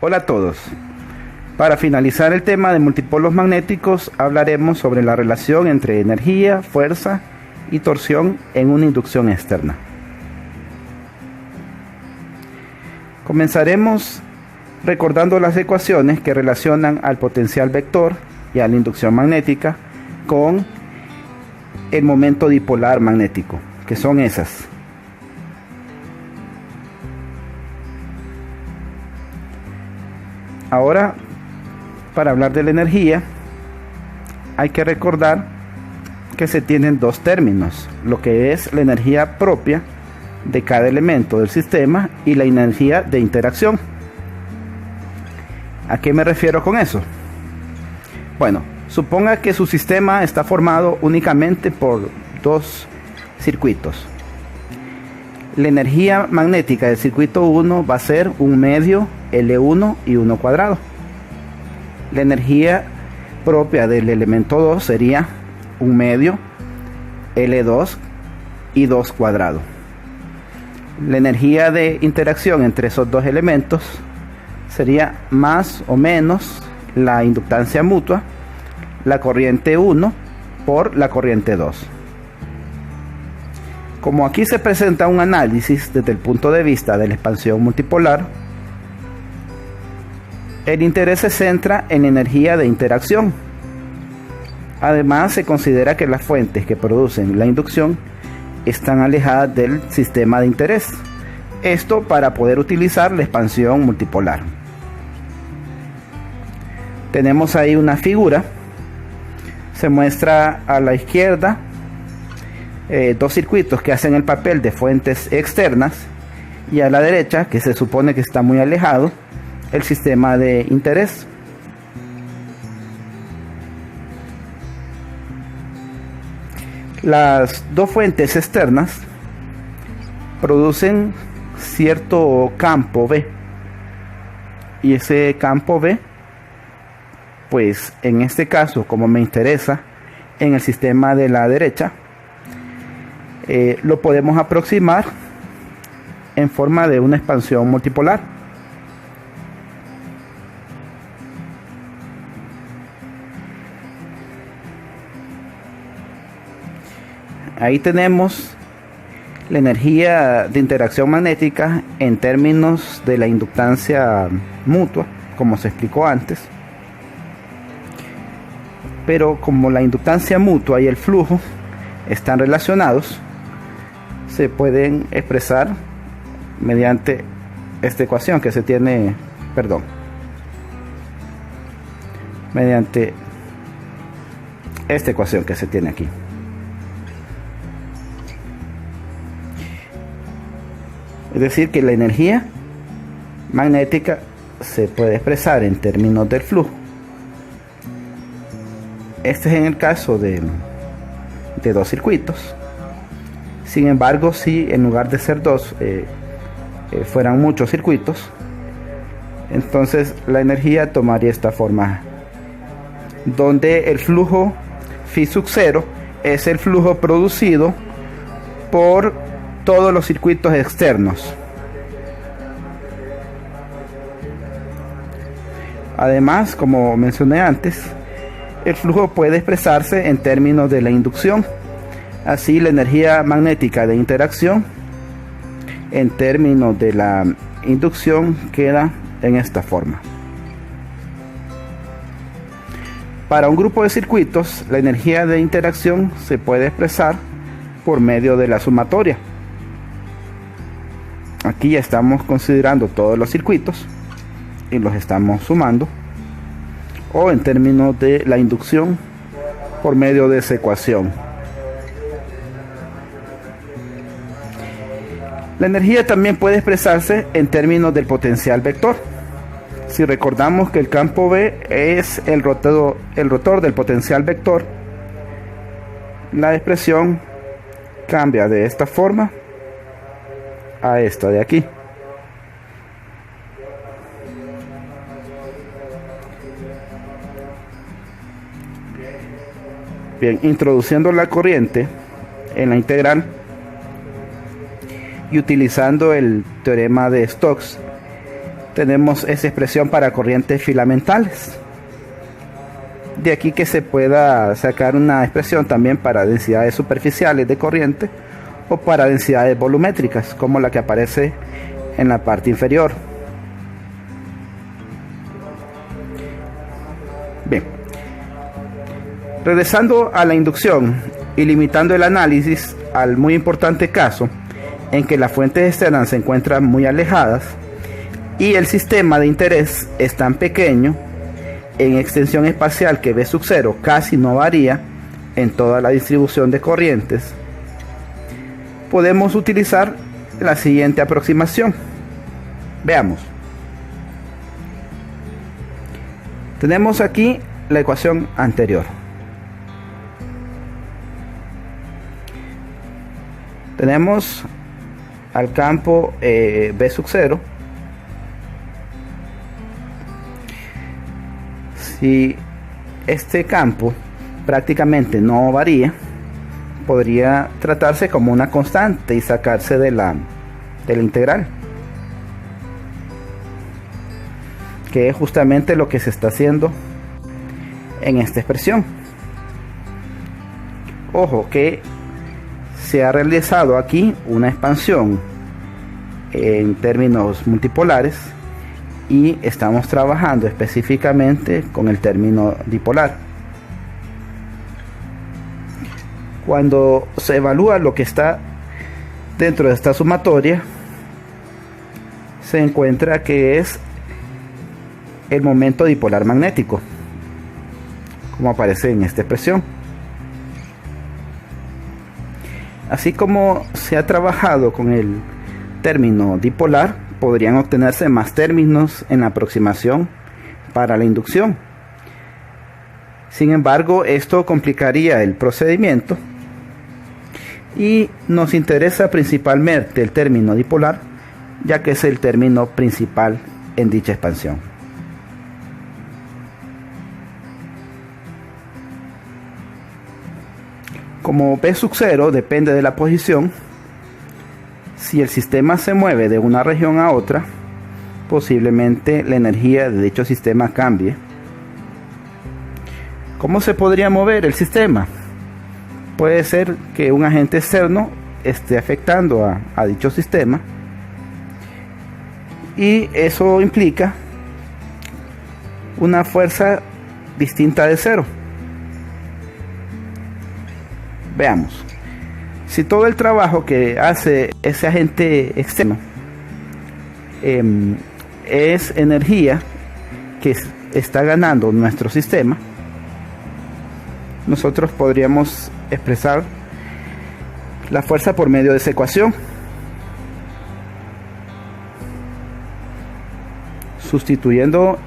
Hola a todos. Para finalizar el tema de multipolos magnéticos, hablaremos sobre la relación entre energía, fuerza y torsión en una inducción externa. Comenzaremos recordando las ecuaciones que relacionan al potencial vector y a la inducción magnética con el momento dipolar magnético, que son esas. Ahora, para hablar de la energía, hay que recordar que se tienen dos términos, lo que es la energía propia de cada elemento del sistema y la energía de interacción. ¿A qué me refiero con eso? Bueno, suponga que su sistema está formado únicamente por dos circuitos. La energía magnética del circuito 1 va a ser un medio L1 y 1 cuadrado. La energía propia del elemento 2 sería un medio L2 y 2 cuadrado. La energía de interacción entre esos dos elementos sería más o menos la inductancia mutua, la corriente 1 por la corriente 2. Como aquí se presenta un análisis desde el punto de vista de la expansión multipolar, el interés se centra en energía de interacción. Además, se considera que las fuentes que producen la inducción están alejadas del sistema de interés. Esto para poder utilizar la expansión multipolar. Tenemos ahí una figura. Se muestra a la izquierda dos circuitos que hacen el papel de fuentes externas, y a la derecha, que se supone que está muy alejado, el sistema de interés. Las dos fuentes externas producen cierto campo B, y ese campo B, pues en este caso, como me interesa en el sistema de la derecha, lo podemos aproximar en forma de una expansión multipolar. Ahí tenemos la energía de interacción magnética en términos de la inductancia mutua, como se explicó antes. Pero como la inductancia mutua y el flujo están relacionados, se pueden expresar mediante esta ecuación que se tiene, mediante esta ecuación que se tiene aquí. Es decir, que la energía magnética se puede expresar en términos del flujo. Este es en el caso de dos circuitos. Sin embargo, si en lugar de ser dos fueran muchos circuitos, entonces la energía tomaría esta forma, donde el flujo phi sub 0 es el flujo producido por todos los circuitos externos. Además, como mencioné antes, el flujo puede expresarse en términos de la inducción. Así, la energía magnética de interacción en términos de la inducción queda en esta forma. Para un grupo de circuitos, la energía de interacción se puede expresar por medio de la sumatoria. Aquí ya estamos considerando todos los circuitos y los estamos sumando, o en términos de la inducción por medio de esa ecuación. La energía también puede expresarse en términos del potencial vector. Si recordamos que el campo B es el rotor del potencial vector, la expresión cambia de esta forma a esta de aquí. Bien, introduciendo la corriente en la integral y utilizando el teorema de Stokes, tenemos esa expresión para corrientes filamentales. De aquí que se pueda sacar una expresión también para densidades superficiales de corriente o para densidades volumétricas, como la que aparece en la parte inferior. Bien, regresando a la inducción y limitando el análisis al muy importante caso en que las fuentes externas se encuentran muy alejadas y el sistema de interés es tan pequeño en extensión espacial que V sub 0 casi no varía en toda la distribución de corrientes, podemos utilizar la siguiente aproximación. Veamos. Tenemos aquí la ecuación anterior. Tenemos al campo V sub 0. Si este campo prácticamente no varía, podría tratarse como una constante y sacarse de la integral, que es justamente lo que se está haciendo en esta expresión. Ojo que se ha realizado aquí una expansión en términos multipolares y estamos trabajando específicamente con el término dipolar. Cuando se evalúa lo que está dentro de esta sumatoria, se encuentra que es el momento dipolar magnético, como aparece en esta expresión. Así como se ha trabajado con el término dipolar, podrían obtenerse más términos en la aproximación para la inducción. Sin embargo, esto complicaría el procedimiento y nos interesa principalmente el término dipolar, ya que es el término principal en dicha expansión. Como V sub 0 depende de la posición, si el sistema se mueve de una región a otra, posiblemente la energía de dicho sistema cambie. ¿Cómo se podría mover el sistema? Puede ser que un agente externo esté afectando a dicho sistema y eso implica una fuerza distinta de cero. Veamos. Si todo el trabajo que hace ese agente externo es energía que está ganando nuestro sistema, nosotros podríamos expresar la fuerza por medio de esa ecuación. Sustituyendo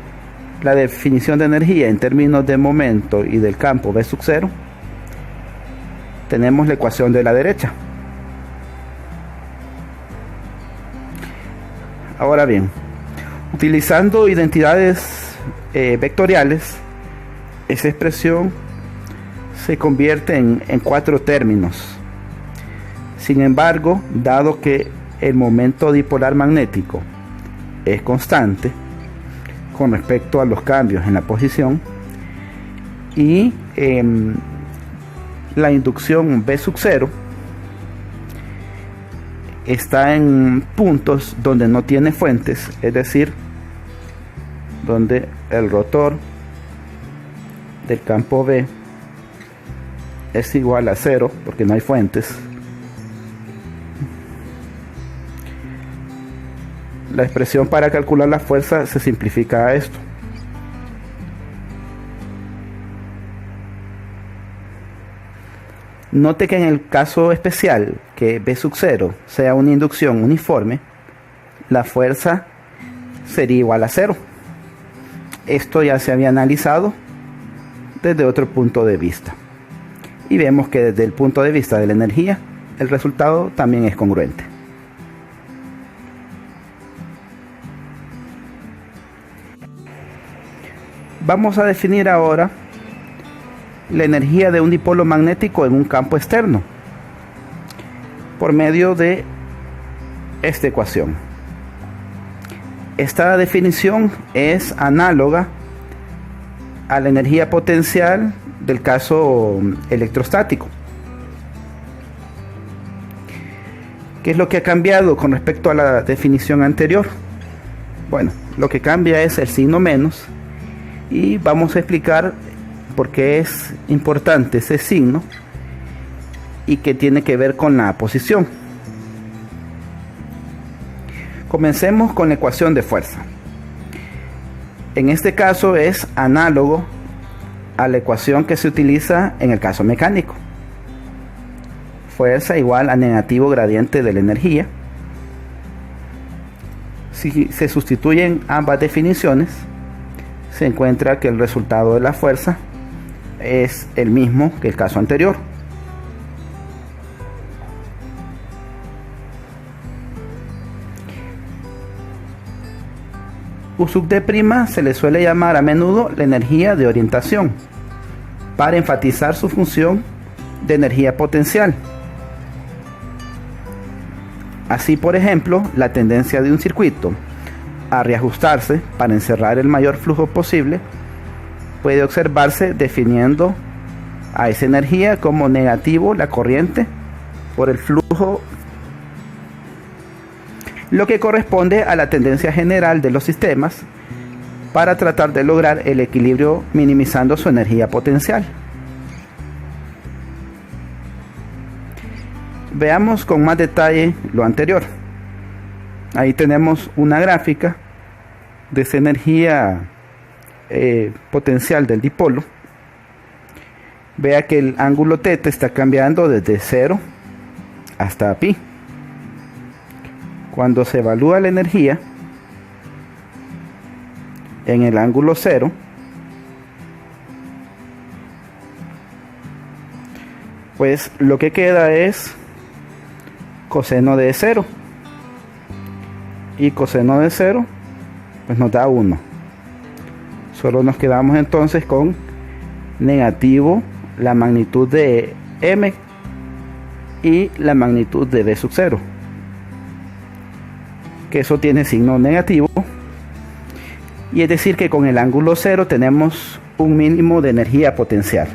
la definición de energía en términos de momento y del campo V sub 0, tenemos la ecuación de la derecha. Ahora bien, utilizando identidades vectoriales, esa expresión se convierte en 4 términos. Sin embargo, dado que el momento dipolar magnético es constante con respecto a los cambios en la posición y la inducción V sub 0 está en puntos donde no tiene fuentes, es decir, donde el rotor del campo V es igual a 0 porque no hay fuentes. La expresión para calcular la fuerza se simplifica a esto. Note que en el caso especial que V sub 0 sea una inducción uniforme, la fuerza sería igual a 0. Esto ya se había analizado desde otro punto de vista. Y vemos que desde el punto de vista de la energía, el resultado también es congruente. Vamos a definir ahora la energía de un dipolo magnético en un campo externo por medio de esta ecuación. esta definición es análoga a la energía potencial del caso electrostático. ¿Qué es lo que ha cambiado con respecto a la definición anterior? Bueno, lo que cambia es el signo menos, y vamos a explicar por qué es importante ese signo y qué tiene que ver con la posición. Comencemos con la ecuación de fuerza. En este caso es análogo a la ecuación que se utiliza en el caso mecánico. Fuerza igual a negativo gradiente de la energía. Si se sustituyen ambas definiciones, se encuentra que el resultado de la fuerza es el mismo que el caso anterior. U sub d' se le suele llamar a menudo la energía de orientación, para enfatizar su función de energía potencial. Así, por ejemplo, la tendencia de un circuito a reajustarse para encerrar el mayor flujo posible puede observarse definiendo a esa energía como negativo la corriente por el flujo, lo que corresponde a la tendencia general de los sistemas para tratar de lograr el equilibrio minimizando su energía potencial. Veamos con más detalle lo anterior. Ahí tenemos una gráfica de esa energía potencial del dipolo. Vea que el ángulo θ está cambiando desde 0 hasta pi. Cuando se evalúa la energía en el ángulo 0, pues lo que queda es coseno de 0, y coseno de 0 pues nos da 1. Solo nos quedamos entonces con negativo la magnitud de m y la magnitud de b sub 0, que eso tiene signo negativo, y es decir que con el ángulo 0 tenemos un mínimo de energía potencial.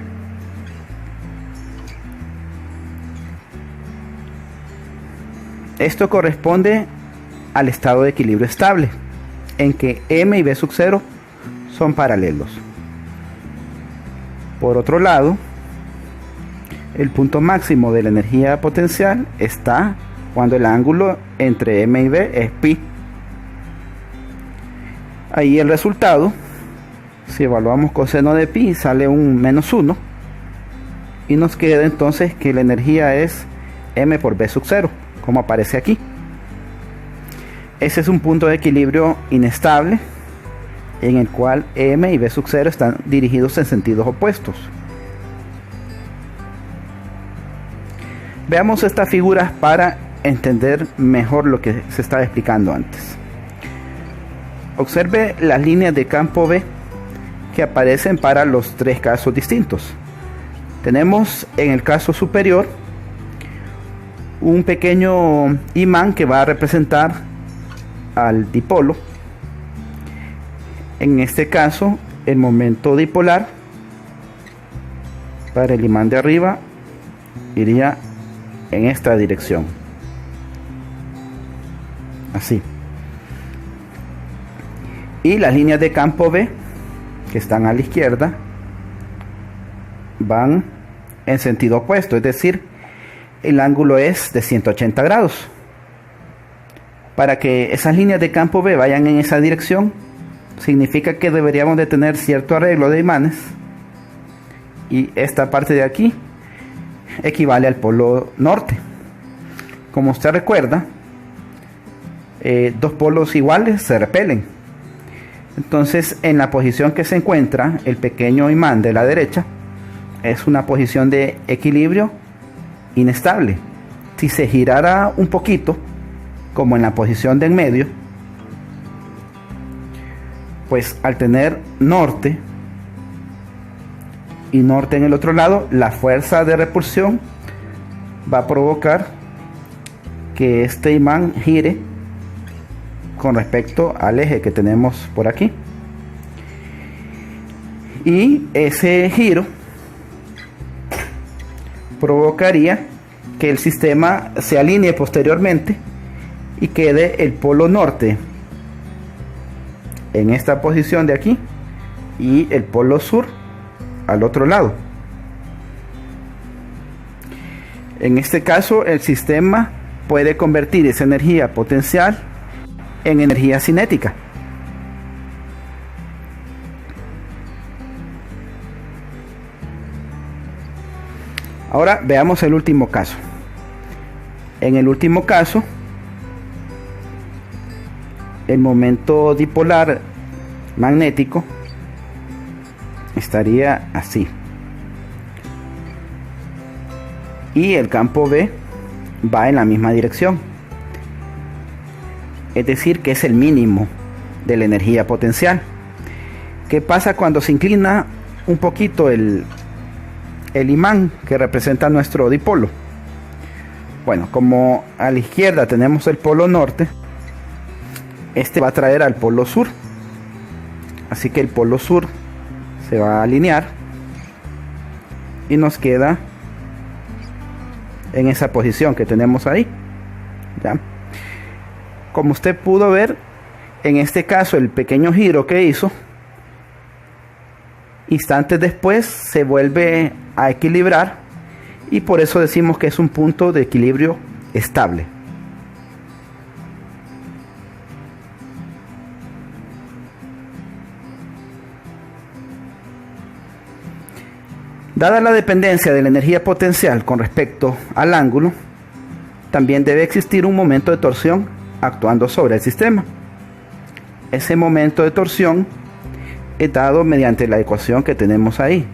Esto corresponde al estado de equilibrio estable, en que m y b sub 0 son paralelos. Por otro lado, el punto máximo de la energía potencial está cuando el ángulo entre m y b es pi. Ahí el resultado, si evaluamos coseno de pi, sale un menos 1, y nos queda entonces que la energía es m por b sub 0, como aparece aquí. Ese es un punto de equilibrio inestable en el cual m y b sub 0 están dirigidos en sentidos opuestos. Veamos estas figuras para entender mejor lo que se estaba explicando antes. Observe las líneas de campo B que aparecen para los tres casos distintos. Tenemos en el caso superior un pequeño imán que va a representar al dipolo. En este caso, el momento dipolar para el imán de arriba iría en esta dirección, así. Y las líneas de campo B que están a la izquierda van en sentido opuesto, es decir, el ángulo es de 180 grados. Para que esas líneas de campo B vayan en esa dirección, significa que deberíamos de tener cierto arreglo de imanes, y esta parte de aquí equivale al polo norte. Como usted recuerda, dos polos iguales se repelen. Entonces, en la posición que se encuentra el pequeño imán de la derecha, es una posición de equilibrio inestable. Si se girara un poquito, como en la posición de en medio, pues al tener norte y norte en el otro lado, la fuerza de repulsión va a provocar que este imán gire con respecto al eje que tenemos por aquí. Y ese giro provocaría que el sistema se alinee posteriormente y quede el polo norte en esta posición de aquí y el polo sur al otro lado. En este caso, el sistema puede convertir esa energía potencial en energía cinética. Ahora veamos el último caso. En el último caso, el momento dipolar magnético estaría así. Y el campo B va en la misma dirección. Es decir, que es el mínimo de la energía potencial. ¿Qué pasa cuando se inclina un poquito el imán que representa nuestro dipolo? Bueno, como a la izquierda tenemos el polo norte, este va a traer al polo sur. Así que el polo sur se va a alinear y nos queda en esa posición que tenemos ahí. ¿Ya? Como usted pudo ver, en este caso el pequeño giro que hizo, instantes después se vuelve a equilibrar y por eso decimos que es un punto de equilibrio estable. Dada la dependencia de la energía potencial con respecto al ángulo, también debe existir un momento de torsión actuando sobre el sistema. Ese momento de torsión es dado mediante la ecuación que tenemos ahí,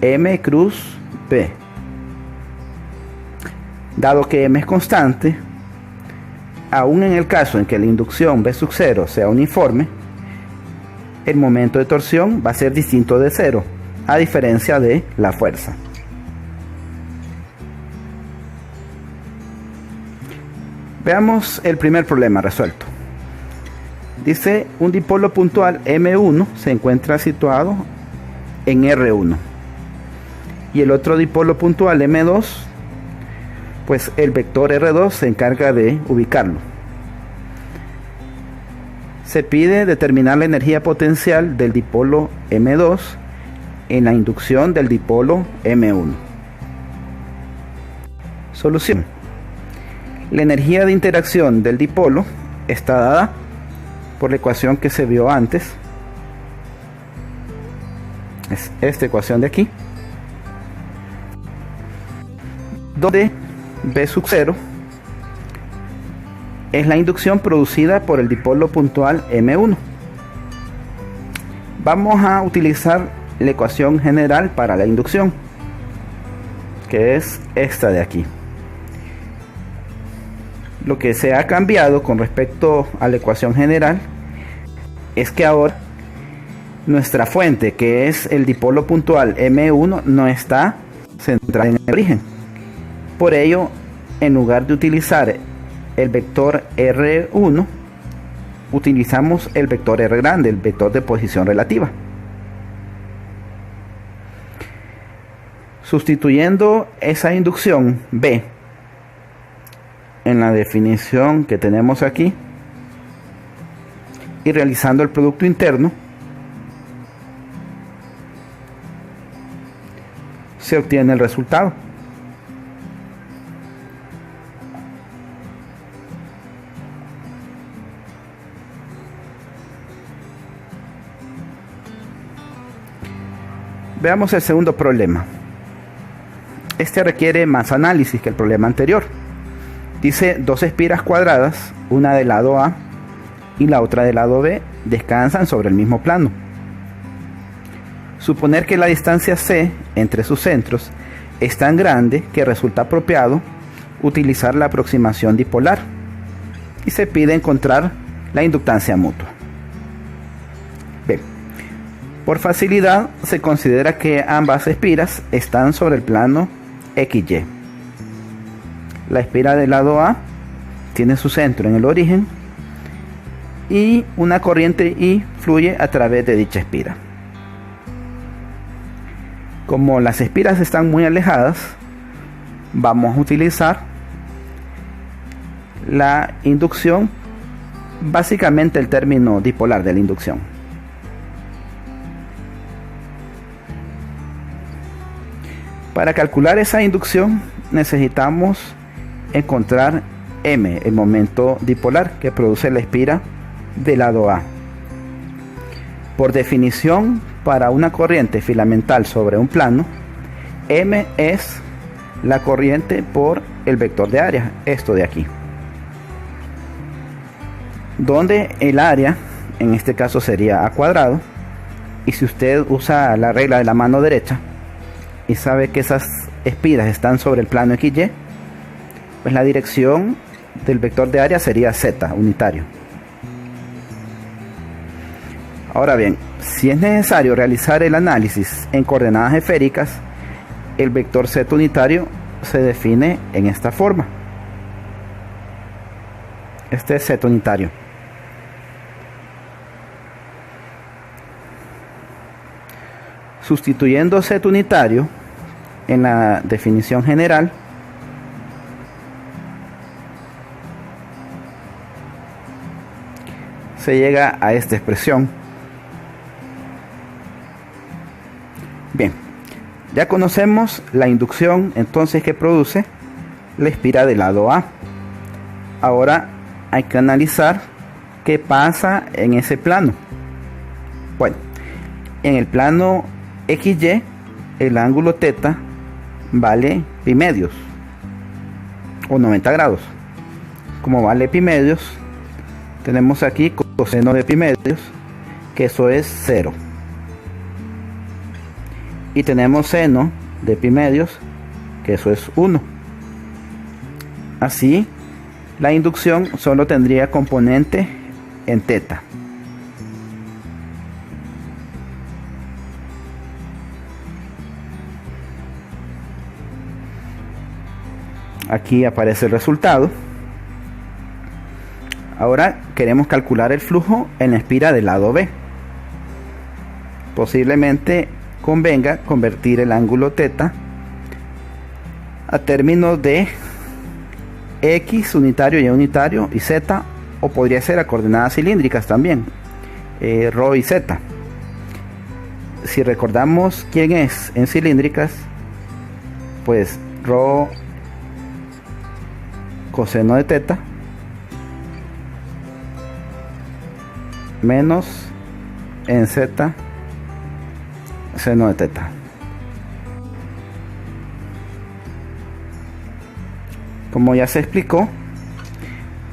M cruz B. Dado que M es constante, aun en el caso en que la inducción B sub 0 sea uniforme, el momento de torsión va a ser distinto de cero, a diferencia de la fuerza. Veamos el primer problema resuelto. Dice, un dipolo puntual M1 se encuentra situado en R1 y el otro dipolo puntual M2, pues el vector R2 se encarga de ubicarlo. Se pide determinar la energía potencial del dipolo M2 en la inducción del dipolo M1. Solución. La energía de interacción del dipolo está dada por la ecuación que se vio antes. Es esta ecuación de aquí, donde B sub 0 es la inducción producida por el dipolo puntual M1. Vamos a utilizar la ecuación general para la inducción, que es esta de aquí. Lo que se ha cambiado con respecto a la ecuación general es que ahora nuestra fuente, que es el dipolo puntual M1, no está centrada en el origen. Por ello, en lugar de utilizar el vector R1, utilizamos el vector R grande, el vector de posición relativa. Sustituyendo esa inducción B en la definición que tenemos aquí y realizando el producto interno, se obtiene el resultado. Veamos el segundo problema. Este requiere más análisis que el problema anterior. Dice, dos espiras cuadradas, una del lado A y la otra del lado B, descansan sobre el mismo plano. Suponer que la distancia C entre sus centros es tan grande que resulta apropiado utilizar la aproximación dipolar y se pide encontrar la inductancia mutua. Bien, por facilidad se considera que ambas espiras están sobre el plano XY. La espira del lado A tiene su centro en el origen y una corriente I fluye a través de dicha espira. Como las espiras están muy alejadas, vamos a utilizar la inducción, básicamente el término dipolar de la inducción. Para calcular esa inducción necesitamos encontrar M, el momento dipolar que produce la espira del lado A. Por definición, para una corriente filamental sobre un plano, M es la corriente por el vector de área, esto de aquí, donde el área en este caso sería A cuadrado, y si usted usa la regla de la mano derecha y sabe que esas espiras están sobre el plano XY, pues la dirección del vector de área sería Z unitario. Ahora bien, si es necesario realizar el análisis en coordenadas esféricas, el vector Z unitario se define en esta forma. Este es Z unitario. Sustituyendo Z unitario en la definición general, se llega a esta expresión. Bien, ya conocemos la inducción entonces que produce la espira del lado A. Ahora hay que analizar qué pasa en ese plano. Bueno, en el plano XY el ángulo θ vale pi medios o 90 grados. Como vale pi medios, tenemos aquí coseno de pi medios, que eso es 0. Y tenemos seno de pi medios, que eso es 1. Así, la inducción solo tendría componente en θ. Aquí aparece el resultado. Ahora queremos calcular el flujo en la espira del lado B. Posiblemente convenga convertir el ángulo θ a términos de X unitario, Y unitario y Z, o podría ser a coordenadas cilíndricas también, ρ y Z. Si recordamos quién es en cilíndricas, pues ρ coseno de θ menos en Z seno de θ. Como ya se explicó,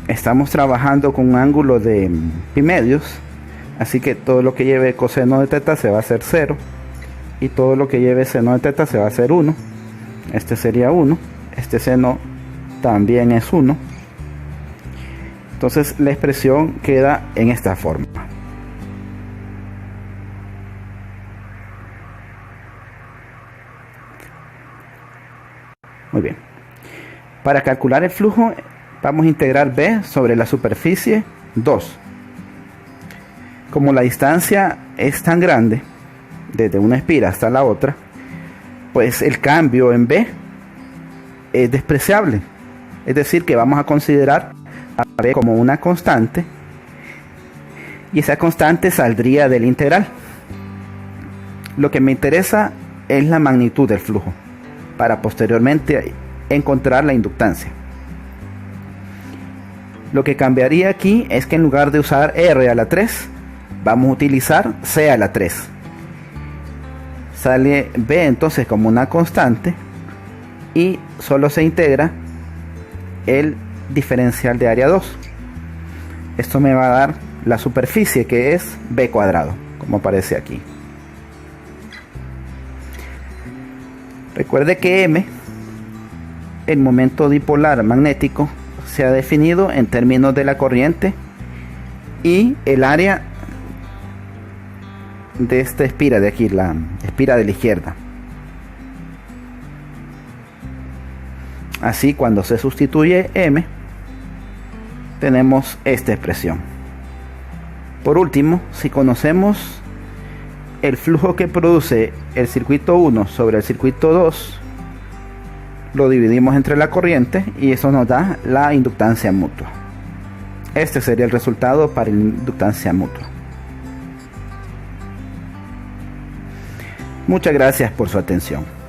estamos trabajando con un ángulo de pi medios, así que todo lo que lleve coseno de θ se va a hacer 0, y todo lo que lleve seno de θ se va a hacer 1. Este sería 1, este seno también es 1. Entonces la expresión queda en esta forma. Muy bien. Para calcular el flujo vamos a integrar B sobre la superficie 2. Como la distancia es tan grande, desde una espira hasta la otra, pues el cambio en B es despreciable. Es decir, que vamos a considerar a B como una constante, y esa constante saldría del integral. Lo que me interesa es la magnitud del flujo, para posteriormente encontrar la inductancia. Lo que cambiaría aquí es que en lugar de usar R a la 3, vamos a utilizar C a la 3. Sale B entonces como una constante, y solo se integra el diferencial de área 2. Esto me va a dar la superficie, que es B cuadrado, como aparece aquí. Recuerde que M, el momento dipolar magnético, se ha definido en términos de la corriente y el área de esta espira de aquí, la espira de la izquierda. Así, cuando se sustituye M, tenemos esta expresión. Por último, si conocemos el flujo que produce el circuito 1 sobre el circuito 2, lo dividimos entre la corriente y eso nos da la inductancia mutua. Este sería el resultado para la inductancia mutua. Muchas gracias por su atención.